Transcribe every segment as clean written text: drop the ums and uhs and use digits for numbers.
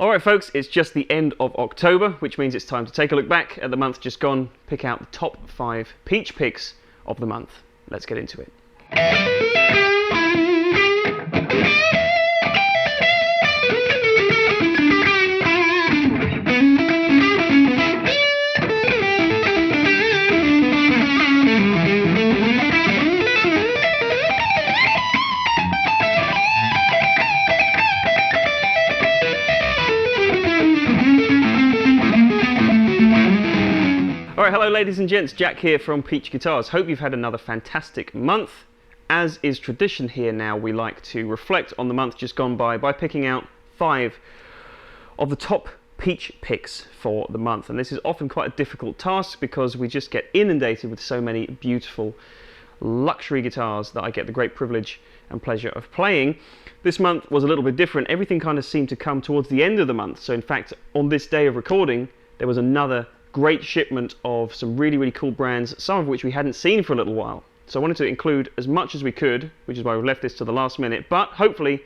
Alright folks, it's just the end of October, which means it's time to take a look back at the month just gone, pick out the top 5 peach picks of the month. Let's get into it. Alright, hello ladies and gents, Jack here from Peach Guitars. Hope you've had another fantastic month. As is tradition here now, we like to reflect on the month just gone by picking out 5 of the top peach picks for the month. And this is often quite a difficult task because we just get inundated with so many beautiful luxury guitars that I get the great privilege and pleasure of playing. This month was a little bit different. Everything kind of seemed to come towards the end of the month. So in fact, on this day of recording, there was another great shipment of some really cool brands, some of which we hadn't seen for a little while. So I wanted to include as much as we could, which is why we've left this to the last minute, but hopefully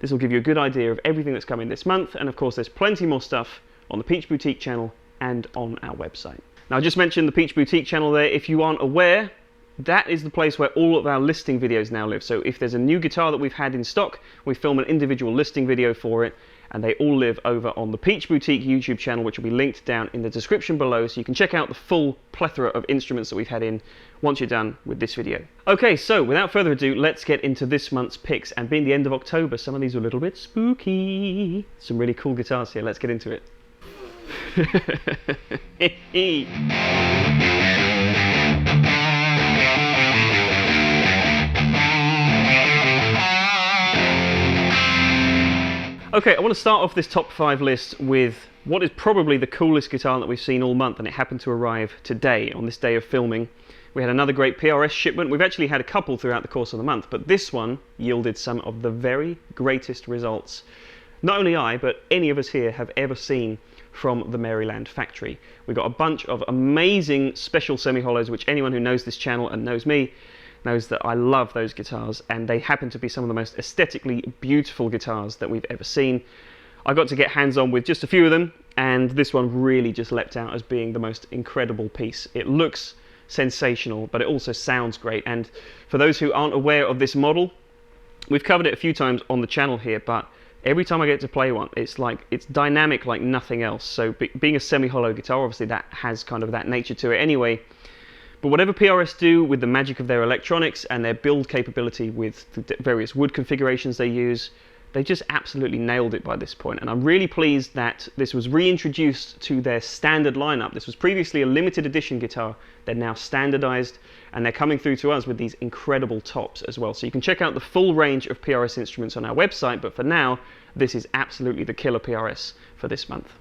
this will give you a good idea of everything that's coming this month, and of course there's plenty more stuff on the Peach Boutique channel and on our website. Now I just mentioned the Peach Boutique channel there. If you aren't aware, that is the place where all of our listing videos now live. So if there's a new guitar that we've had in stock, we film an individual listing video for it, and they all live over on the Peach Boutique YouTube channel, which will be linked down in the description below, so you can check out the full plethora of instruments that we've had in once you're done with this video. Okay, so without further ado, let's get into this month's picks. And being the end of October, some of these are a little bit spooky. Some really cool guitars here, let's get into it. Okay, I want to start off this top 5 list with what is probably the coolest guitar that we've seen all month, and it happened to arrive today, on this day of filming. We had another great PRS shipment. We've actually had a couple throughout the course of the month, but this one yielded some of the very greatest results not only I, but any of us here have ever seen from the Maryland factory. We got a bunch of amazing special semi-hollows, which anyone who knows this channel and knows me knows that I love those guitars, and they happen to be some of the most aesthetically beautiful guitars that we've ever seen. I got to get hands-on with just a few of them, and this one really just leapt out as being the most incredible piece. It looks sensational, but it also sounds great. And for those who aren't aware of this model, we've covered it a few times on the channel here, but every time I get to play one, it's dynamic like nothing else. So being a semi-hollow guitar, obviously that has kind of that nature to it anyway. But whatever PRS do with the magic of their electronics and their build capability with the various wood configurations they use, they just absolutely nailed it by this point. And I'm really pleased that this was reintroduced to their standard lineup. This was previously a limited edition guitar. They're now standardized, and they're coming through to us with these incredible tops as well. So you can check out the full range of PRS instruments on our website, but for now, this is absolutely the killer PRS for this month.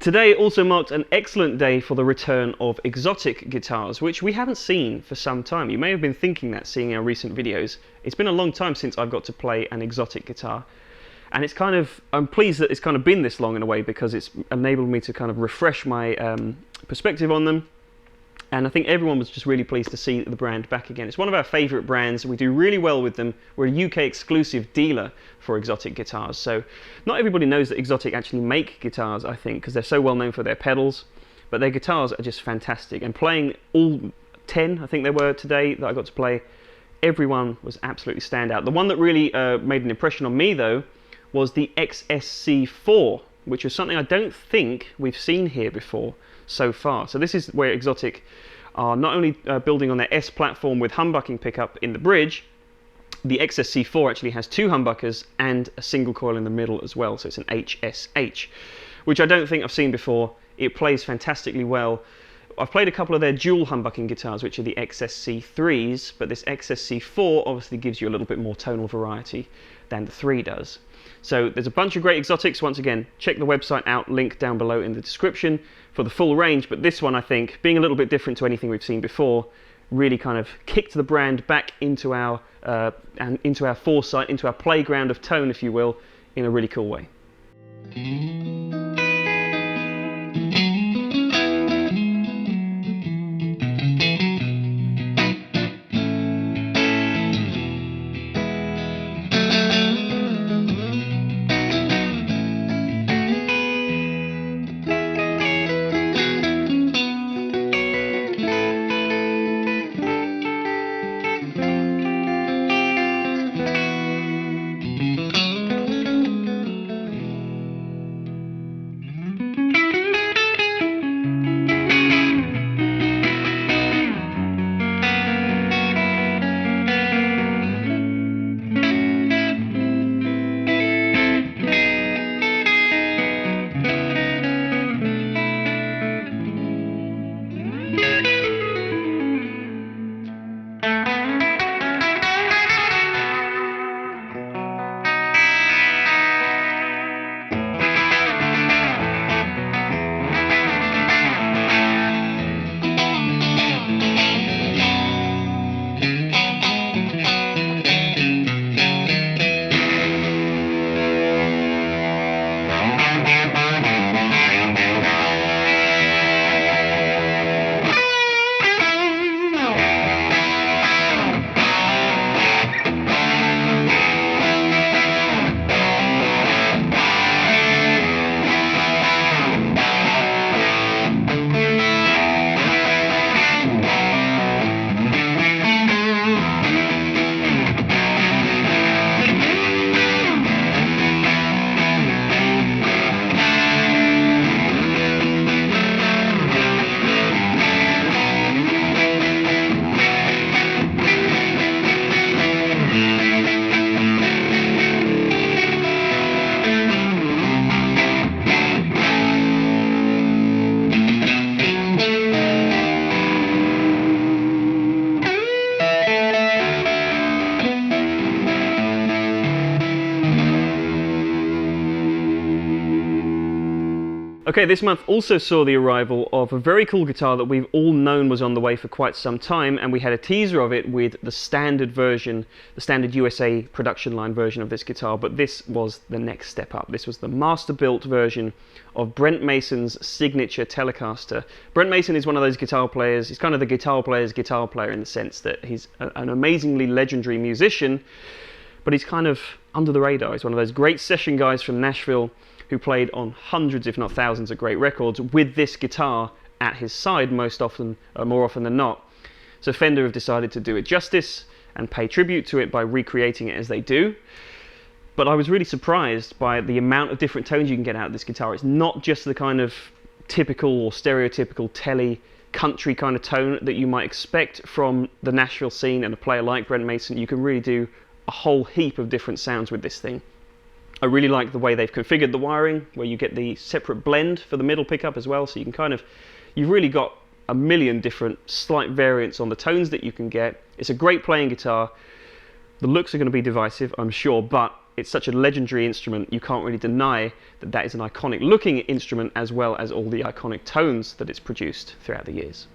Today also marked an excellent day for the return of exotic guitars, which we haven't seen for some time. You may have been thinking that, seeing our recent videos. It's been a long time since I've got to play an exotic guitar. And it's kind of, I'm pleased that it's kind of been this long in a way, because it's enabled me to kind of refresh my perspective on them. And I think everyone was just really pleased to see the brand back again. It's one of our favourite brands. We do really well with them. We're a UK exclusive dealer for exotic guitars. So not everybody knows that Exotic actually make guitars, I think, because they're so well known for their pedals. But their guitars are just fantastic. And playing all 10, I think there were today, that I got to play, everyone was absolutely standout. The one that really made an impression on me, though, was the XSC4, which was something I don't think we've seen here before so far. So this is where Exotic are not only building on their S platform with humbucking pickup in the bridge. The XSC4 actually has 2 humbuckers and a single coil in the middle as well, so it's an HSH, which I don't think I've seen before. It plays fantastically well. I've played a couple of their dual humbucking guitars, which are the XSC3s, but this XSC4 obviously gives you a little bit more tonal variety than the 3 does. So there's a bunch of great exotics. Once again, check the website out, link down below in the description for the full range. But this one, I think, being a little bit different to anything we've seen before, really kind of kicked the brand back into our foresight, into our playground of tone, if you will, in a really cool way. Okay, this month also saw the arrival of a very cool guitar that we've all known was on the way for quite some time, and we had a teaser of it with the standard version, the standard USA production line version of this guitar, but this was the next step up. This was the master-built version of Brent Mason's signature Telecaster. Brent Mason is one of those guitar players, he's kind of the guitar player's guitar player in the sense that he's an amazingly legendary musician, but he's kind of under the radar. He's one of those great session guys from Nashville who played on hundreds, if not thousands, of great records with this guitar at his side more often than not. So Fender have decided to do it justice and pay tribute to it by recreating it as they do. But I was really surprised by the amount of different tones you can get out of this guitar. It's not just the kind of typical or stereotypical telly country kind of tone that you might expect from the Nashville scene and a player like Brent Mason. You can really do a whole heap of different sounds with this thing. I really like the way they've configured the wiring, where you get the separate blend for the middle pickup as well, so you can you've really got a million different slight variants on the tones that you can get. It's a great playing guitar. The looks are going to be divisive, I'm sure, but it's such a legendary instrument, you can't really deny that that is an iconic looking instrument, as well as all the iconic tones that it's produced throughout the years.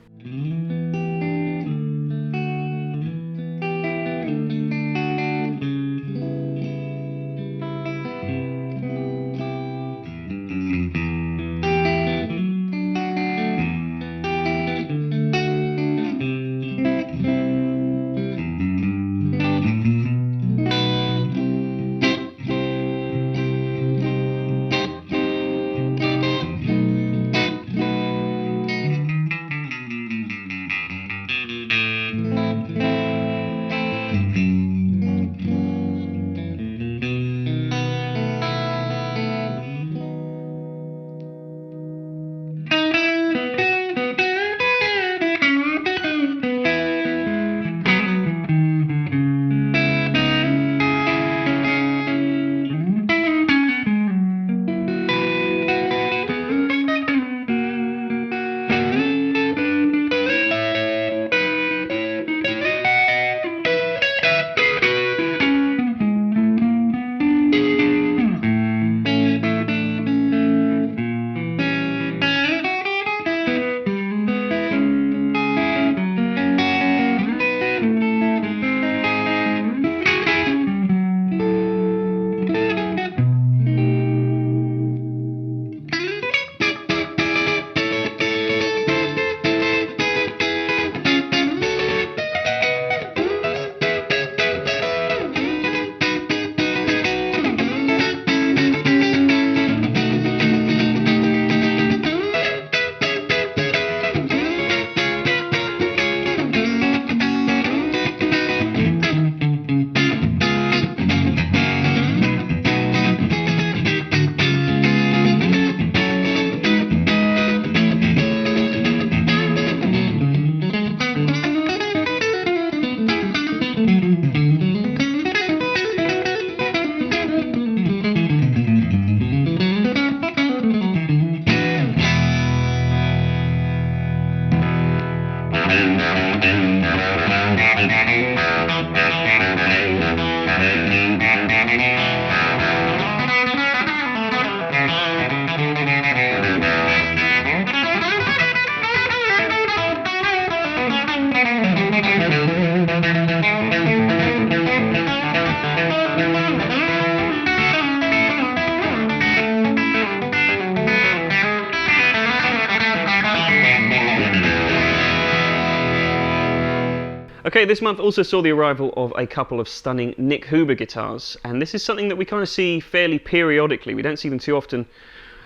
Okay, this month also saw the arrival of a couple of stunning Nik Huber guitars, and this is something that we kind of see fairly periodically. We don't see them too often,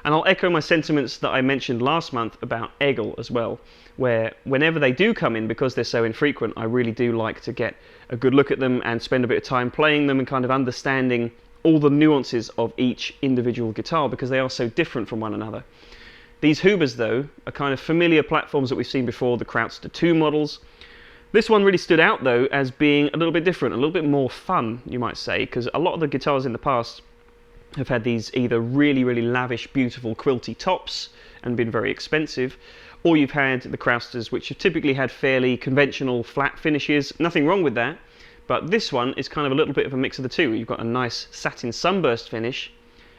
and I'll echo my sentiments that I mentioned last month about Eggle as well, where whenever they do come in, because they're so infrequent, I really do like to get a good look at them and spend a bit of time playing them and kind of understanding all the nuances of each individual guitar, because they are so different from one another. These Hubers, though, are kind of familiar platforms that we've seen before, the Crowdster 2 models. This one really stood out, though, as being a little bit different, a little bit more fun, you might say, because a lot of the guitars in the past have had these either really, really lavish, beautiful, quilty tops and been very expensive, or you've had the Crowdsters, which have typically had fairly conventional flat finishes. Nothing wrong with that, but this one is kind of a little bit of a mix of the two. You've got a nice satin sunburst finish,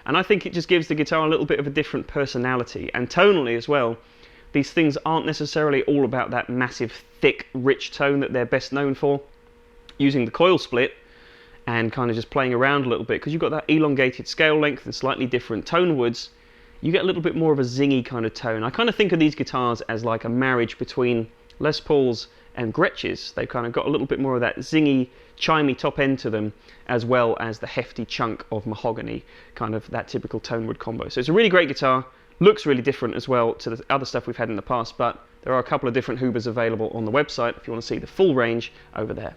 and I think it just gives the guitar a little bit of a different personality, and tonally as well. These things aren't necessarily all about that massive, thick, rich tone that they're best known for. Using the coil split and kind of just playing around a little bit, because you've got that elongated scale length and slightly different tone woods, you get a little bit more of a zingy kind of tone. I kind of think of these guitars as like a marriage between Les Pauls and Gretsches. They've kind of got a little bit more of that zingy, chimey top end to them, as well as the hefty chunk of mahogany, kind of that typical tone wood combo. So it's a really great guitar. Looks really different as well to the other stuff we've had in the past, but there are a couple of different Hubers available on the website if you want to see the full range over there.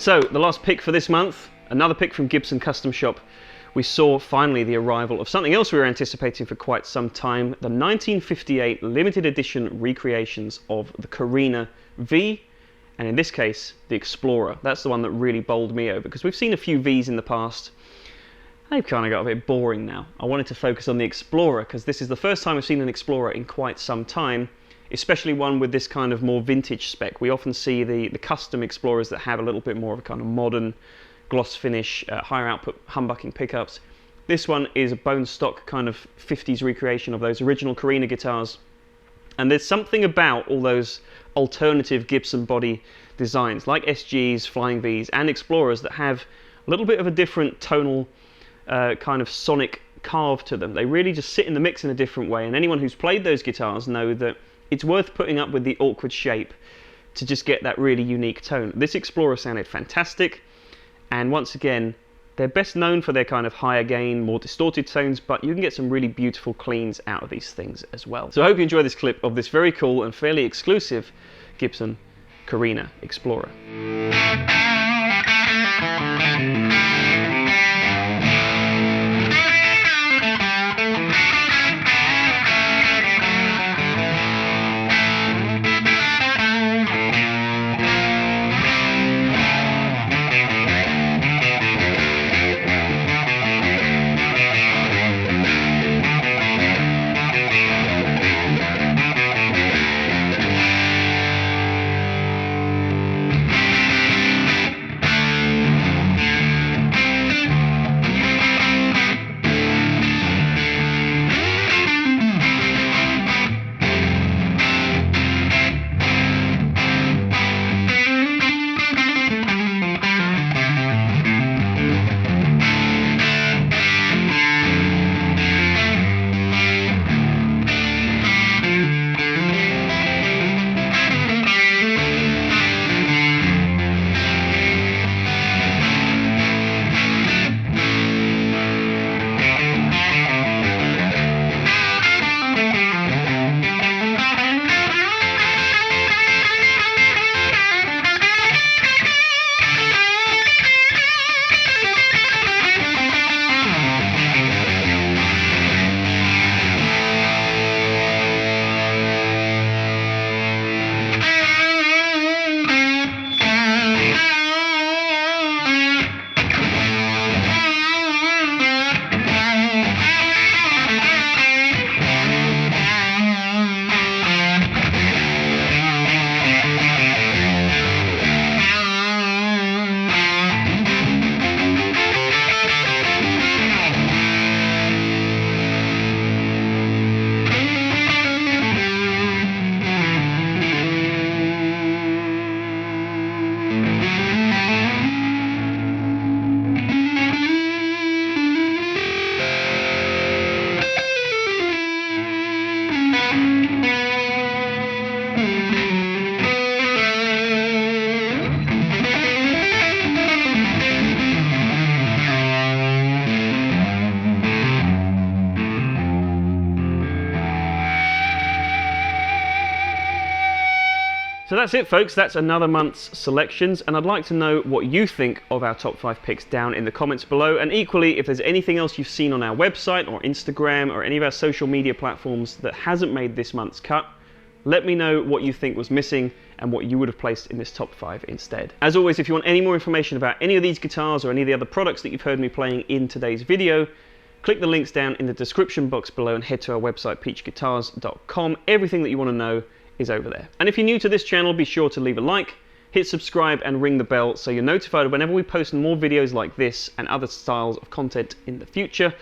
So, the last pick for this month, another pick from Gibson Custom Shop. We saw finally the arrival of something else we were anticipating for quite some time, the 1958 limited edition recreations of the Carina V, and in this case, the Explorer. That's the one that really bowled me over, because we've seen a few Vs in the past. They've kind of got a bit boring now. I wanted to focus on the Explorer, because this is the first time I've seen an Explorer in quite some time, especially one with this kind of more vintage spec. We often see the custom Explorers that have a little bit more of a kind of modern gloss finish, higher output humbucking pickups. This one is a bone stock kind of 50s recreation of those original Carina guitars. And there's something about all those alternative Gibson body designs, like SGs, Flying Vs, and Explorers, that have a little bit of a different tonal kind of sonic carve to them. They really just sit in the mix in a different way, and anyone who's played those guitars know that it's worth putting up with the awkward shape to just get that really unique tone. This Explorer sounded fantastic, and once again, they're best known for their kind of higher gain, more distorted tones, but you can get some really beautiful cleans out of these things as well. So I hope you enjoy this clip of this very cool and fairly exclusive Gibson Carina Explorer. So that's it, folks. That's another month's selections, and I'd like to know what you think of our top 5 picks down in the comments below. And equally, if there's anything else you've seen on our website or Instagram or any of our social media platforms that hasn't made this month's cut, let me know what you think was missing and what you would have placed in this top 5 instead. As always, if you want any more information about any of these guitars or any of the other products that you've heard me playing in today's video, click the links down in the description box below and head to our website, peachguitars.com. Everything that you want to know is over there. And if you're new to this channel, be sure to leave a like, hit subscribe and ring the bell so you're notified whenever we post more videos like this and other styles of content in the future.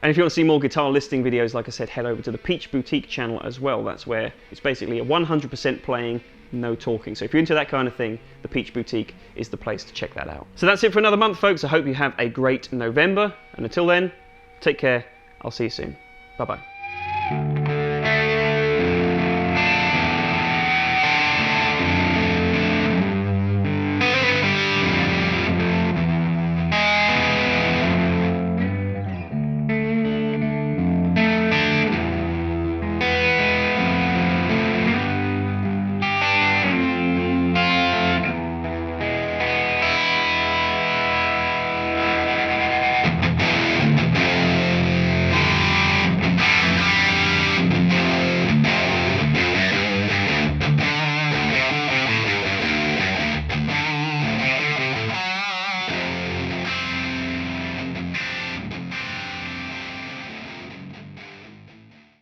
And if you want to see more guitar listing videos, like I said, head over to the Peach Boutique channel as well. That's where it's basically a 100% playing, no talking. So if you're into that kind of thing, the Peach Boutique is the place to check that out. So that's it for another month, folks. I hope you have a great November. And until then, take care. I'll see you soon. Bye-bye.